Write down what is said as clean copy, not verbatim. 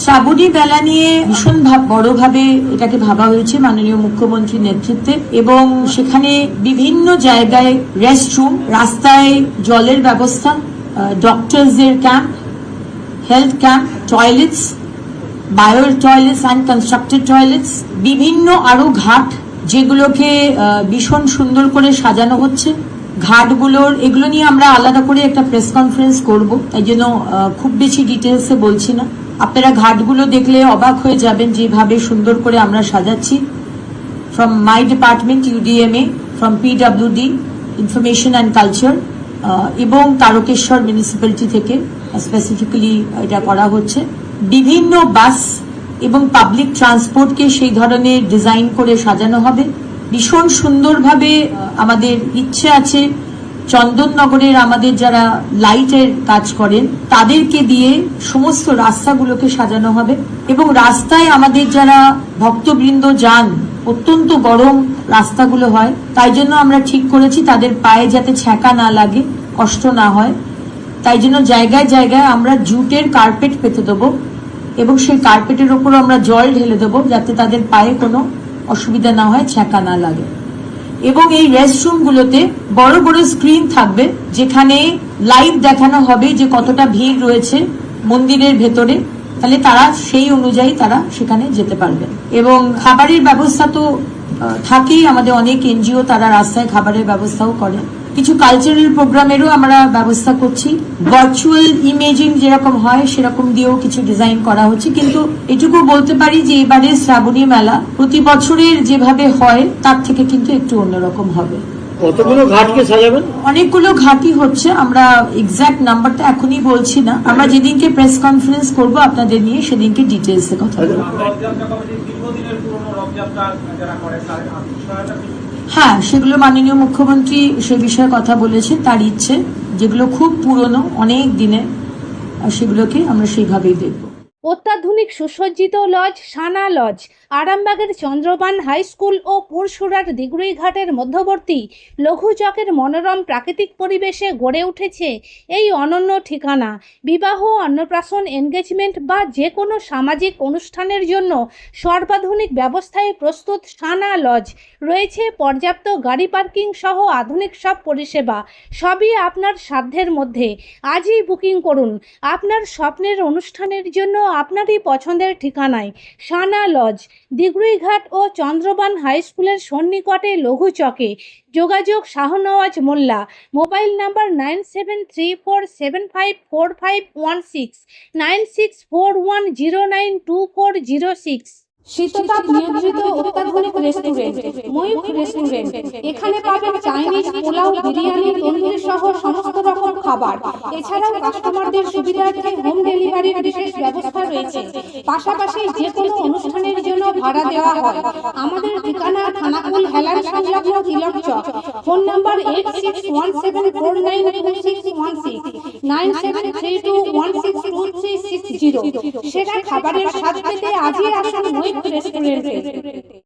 শ্রাবণী মেলা নিয়ে ভীষণ বড়ভাবে এটাকে ভাবা হয়েছে মাননীয় মুখ্যমন্ত্রীর নেতৃত্বে, এবং সেখানে বিভিন্ন জায়গায় রেস্টরুম, রাস্তায় জলের ব্যবস্থা, ডক্টরসদের camp, health camp, toilets, bio toilets and constructed toilets, বিভিন্ন আরো ঘাট যেগুলোকে ভীষণ সুন্দর করে সাজানো হচ্ছে। ঘাটগুলোর এগুলো নিয়ে আমরা আলাদা করে একটা প্রেস কনফারেন্স করব, তাই জন্য খুব বেশি ডিটেলসে বলছি না। আপনারা ঘাটগুলো দেখলে অবাক হয়ে যাবেন যেভাবে সুন্দর করে আমরা সাজাচ্ছি। From my department UDMA, from PWD, information and culture, এবং তারকেশ্বর মিউনিসিপ্যালিটি থেকে স্পেসিফিক্যালি এটা করা হচ্ছে। বিভিন্ন বাস এবং পাবলিক ট্রান্সপোর্টকে সেই ধরনের ডিজাইন করে সাজানো হবে ভীষণ সুন্দরভাবে। আমাদের ইচ্ছে আছে চন্দননগরের আমাদের যারা লাইটের কাজ করেন তাদেরকে দিয়ে সমস্ত রাস্তাগুলোকে সাজানো হবে, এবং রাস্তায় আমাদের যারা ভক্তবৃন্দ যান, অত্যন্ত গরম রাস্তাগুলো হয়, তাই জন্য আমরা ঠিক করেছি তাদের পায়ে যাতে ছ্যাঁকা না লাগে, কষ্ট না হয়, তাই জন্য জায়গায় জায়গায় আমরা জুটের কার্পেট পেতে দেবো, এবং সেই কার্পেটের ওপর আমরা জল ঢেলে দেবো যাতে তাদের পায়ে কোনো অসুবিধা না হয়, ছ্যাঁকা না লাগে। এবং এই রেস্টরুমগুলোতে বড় বড় স্ক্রিন থাকবে যেখানে লাইভ দেখানো হবে যে কতটা ভিড় রয়েছে মন্দিরের ভেতরে, তাহলে তারা সেই অনুযায়ী তারা সেখানে যেতে পারবে। এবং খাবারের ব্যবস্থা তো থাকেই, আমাদের অনেক এনজিও তারা রাস্তায় খাবারের ব্যবস্থাও করে। কিছু কালচারাল প্রোগ্রামেরও আমরা ব্যবস্থা করছি, ভার্চুয়াল ইমেজিং যেরকম হয় সেরকম দিয়েও কিছু ডিজাইন করা হচ্ছে। কিন্তু এটুকু বলতে পারি যে এবারে শ্রাবণী মেলা প্রতি বছরের যেভাবে হয় তার থেকে কিন্তু একটু অন্যরকম হবে। কতগুলো ঘাটকে সাজাবেন? অনেকগুলো ঘাটই হচ্ছে, আমরা এক্সাক্ট নাম্বারটা এখনই বলছি না, আমরা যেদিনকে প্রেস কনফারেন্স করব আপনাদের নিয়ে সেদিনকে ডিটেলসে কথা বলবো। হ্যাঁ, সেগুলো মাননীয় মুখ্যমন্ত্রী সে বিষয়ে কথা বলেছেন, তার ইচ্ছে যেগুলো খুব পুরনো অনেক দিনের সেগুলোকে আমরা সেইভাবেই দেখব। অত্যাধুনিক সুসজ্জিত লজ সানা লজ আরামবাগের চন্দ্রবান হাই স্কুল ও পুরসুরার দিগুড়িঘাটের মধ্যবর্তী লঘু চকের মনোরম প্রাকৃতিক পরিবেশে গড়ে উঠেছে এই অনন্য ঠিকানা। বিবাহ, অন্নপ্রাশন, এনগেজমেন্ট বা যে কোনো সামাজিক অনুষ্ঠানের জন্য সর্বাধুনিক ব্যবস্থায় প্রস্তুত সানা লজ। রয়েছে পর্যাপ্ত গাড়ি পার্কিং সহ আধুনিক সব পরিষেবা, সবই আপনার সাধ্যের মধ্যে। আজই বুকিং করুন আপনার স্বপ্নের অনুষ্ঠানের জন্য আপনারই পছন্দের ঠিকানায়। সানা লজ, দিগুড়িঘাট ও চন্দ্রবান হাই স্কুলের সন্নিকটে লঘু চকে। যোগাযোগ শাহনওয়াজ মোল্লা, মোবাইল নাম্বার 9734754516, 9641092406। শীততাপ নিয়ন্ত্রিত অত্যাধুনিক রেস্টুরেন্ট ময়ূখ রেস্টুরেন্ট। এখানে পাবেন চাইনিজ, পোলাও, বিরিয়ানি, তন্দুরি সহ সমস্ত রকম খাবার। এছাড়াও কাস্টমারদের সুবিধার্থে হোম ডেলিভারির বিশেষ ব্যবস্থা রয়েছে। পাশাপাশি যে কোনো অনুষ্ঠানের জন্য ভাড়া দেওয়া হয়। আমাদের ঠিকানা থানাকুল হেলান সংলগ্ন তিলক চক। Phone number 8617492616, 9732162360। সেরা খাবারের স্বাদ পেতে আজই আসুন ময়ূখ রেস্টুরেন্টে।